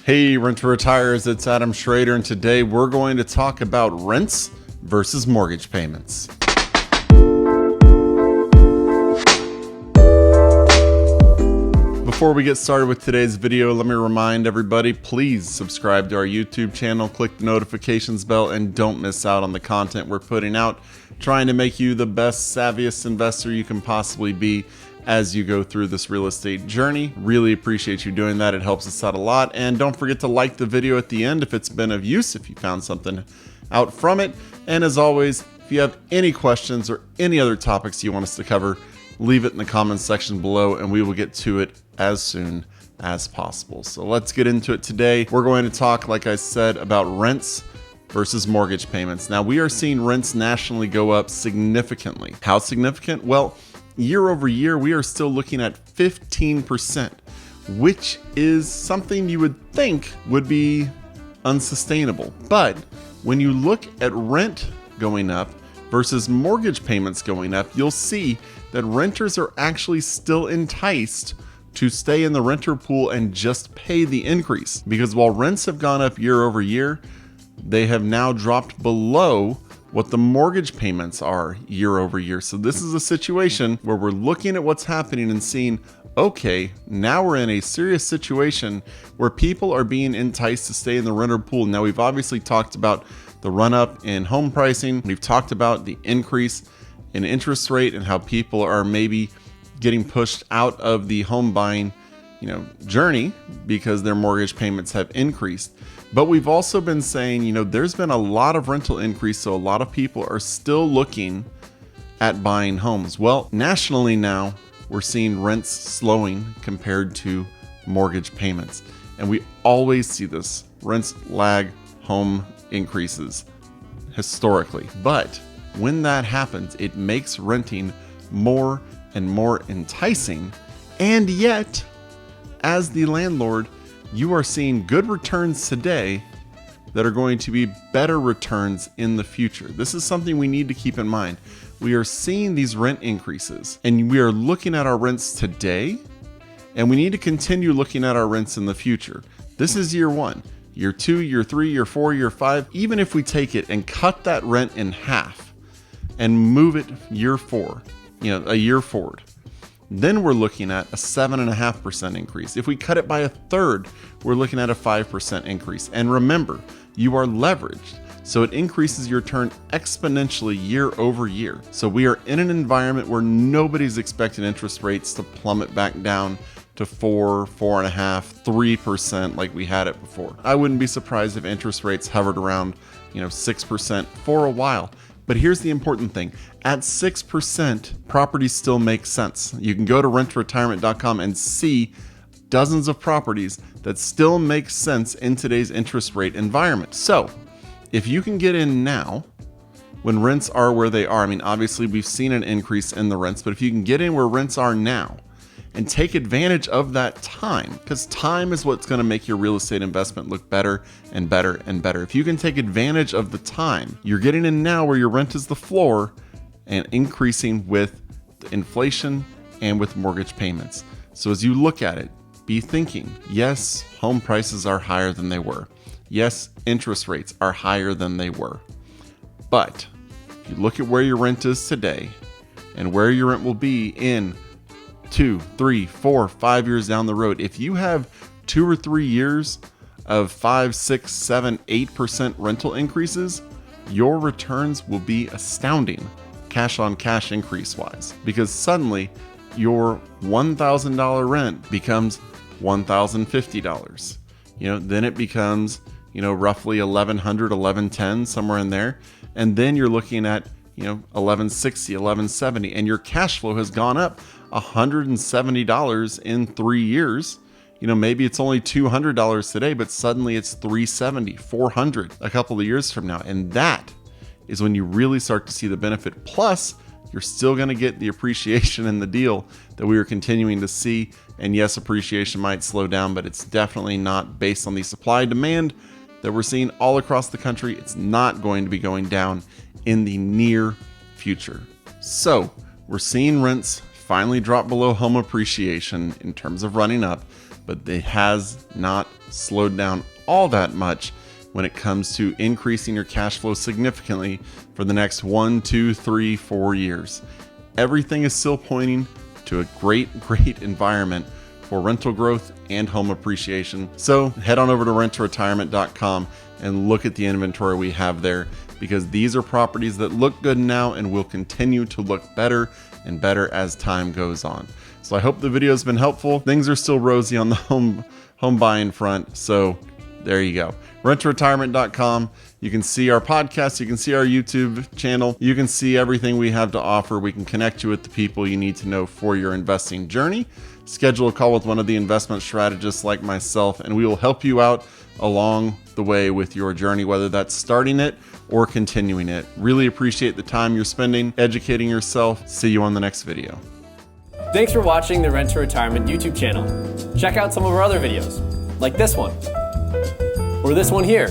Hey, Rent to Retires, it's Adam Schroeder, and today we're going to talk about rents versus mortgage payments. Before we get started with today's video, let me remind everybody, please subscribe to our YouTube channel, click the notifications bell, and don't miss out on the content we're putting out, trying to make you the best, savviest investor you can possibly be as you go through this real estate journey. Really appreciate you doing that. It helps us out a lot. And don't forget to like the video at the end if it's been of use, if you found something out from it. And as always, if you have any questions or any other topics you want us to cover, leave it in the comments section below and we will get to it as soon as possible. So let's get into it today. We're going to talk, like I said, about rents versus mortgage payments. Now, we are seeing rents nationally go up significantly. How significant? Well, year over year, we are still looking at 15%, which is something you would think would be unsustainable. But when you look at rent going up versus mortgage payments going up, you'll see that renters are actually still enticed to stay in the renter pool and just pay the increase. Because while rents have gone up year over year, they have now dropped below what the mortgage payments are year over year. So this is a situation where we're looking at what's happening and seeing, okay, now we're in a serious situation where people are being enticed to stay in the renter pool. Now, we've obviously talked about the run up in home pricing. We've talked about the increase in interest rate and how people are maybe getting pushed out of the home buying, journey because their mortgage payments have increased. But we've also been saying, there's been a lot of rental increase, so a lot of people are still looking at buying homes. Well, nationally now, we're seeing rents slowing compared to mortgage payments. And we always see this. Rents lag home increases historically. But when that happens, it makes renting more and more enticing. And yet, as the landlord, you are seeing good returns today that are going to be better returns in the future. This is something we need to keep in mind. We are seeing these rent increases and we are looking at our rents today, and we need to continue looking at our rents in the future. This is year one, year two, year three, year four, year five. Even if we take it and cut that rent in half and move it year four, a year forward, then we're looking at a 7.5% increase. If we cut it by a third, we're looking at a 5% increase. And remember, you are leveraged, so it increases your return exponentially year over year. So we are in an environment where nobody's expecting interest rates to plummet back down to 4, 4.5, 3% like we had it before. I wouldn't be surprised if interest rates hovered around, 6% for a while. But here's the important thing. At 6%, properties still make sense. You can go to rentretirement.com and see dozens of properties that still make sense in today's interest rate environment. So if you can get in now, when rents are where they are, obviously we've seen an increase in the rents, but if you can get in where rents are now and take advantage of that time, because time is what's going to make your real estate investment look better and better and better. If you can take advantage of the time, you're getting in now where your rent is the floor and increasing with the inflation and with mortgage payments. So as you look at it, be thinking, yes, home prices are higher than they were. Yes, interest rates are higher than they were. But if you look at where your rent is today and where your rent will be in 2, 3, 4, 5 years down the road, if you have 2 or 3 years of 5, 6, 7, 8% rental increases, your returns will be astounding cash on cash increase wise, because suddenly your $1,000 rent becomes $1,050. Then it becomes, roughly $1,100, $1,110, somewhere in there. And then you're looking at, $1,160, $1,170, and your cash flow has gone up $170 in 3 years. Maybe it's only $200 today, but suddenly it's $370, $400 a couple of years from now. And that is when you really start to see the benefit. Plus, you're still going to get the appreciation in the deal that we are continuing to see. And yes, appreciation might slow down, but it's definitely not based on the supply demand that we're seeing all across the country. It's not going to be going down in the near future. So we're seeing rents finally drop below home appreciation in terms of running up. but it has not slowed down all that much when it comes to increasing your cash flow significantly for the next 1, 2, 3, 4 years. Everything is still pointing to a great environment for rental growth and home appreciation. So head on over to renttoretirement.com and look at the inventory we have there, because these are properties that look good now and will continue to look better and better as time goes on. So I hope the video has been helpful. Things are still rosy on the home buying front. So there you go. renttoretirement.com. You can see our podcast. You can see our YouTube channel. You can see everything we have to offer. We can connect you with the people you need to know for your investing journey. Schedule a call with one of the investment strategists like myself, and we will help you out along the way with your journey, whether that's starting it or continuing it. Really appreciate the time you're spending educating yourself. See you on the next video. Thanks for watching the Rent to Retirement YouTube channel. Check out some of our other videos, like this one, or this one here.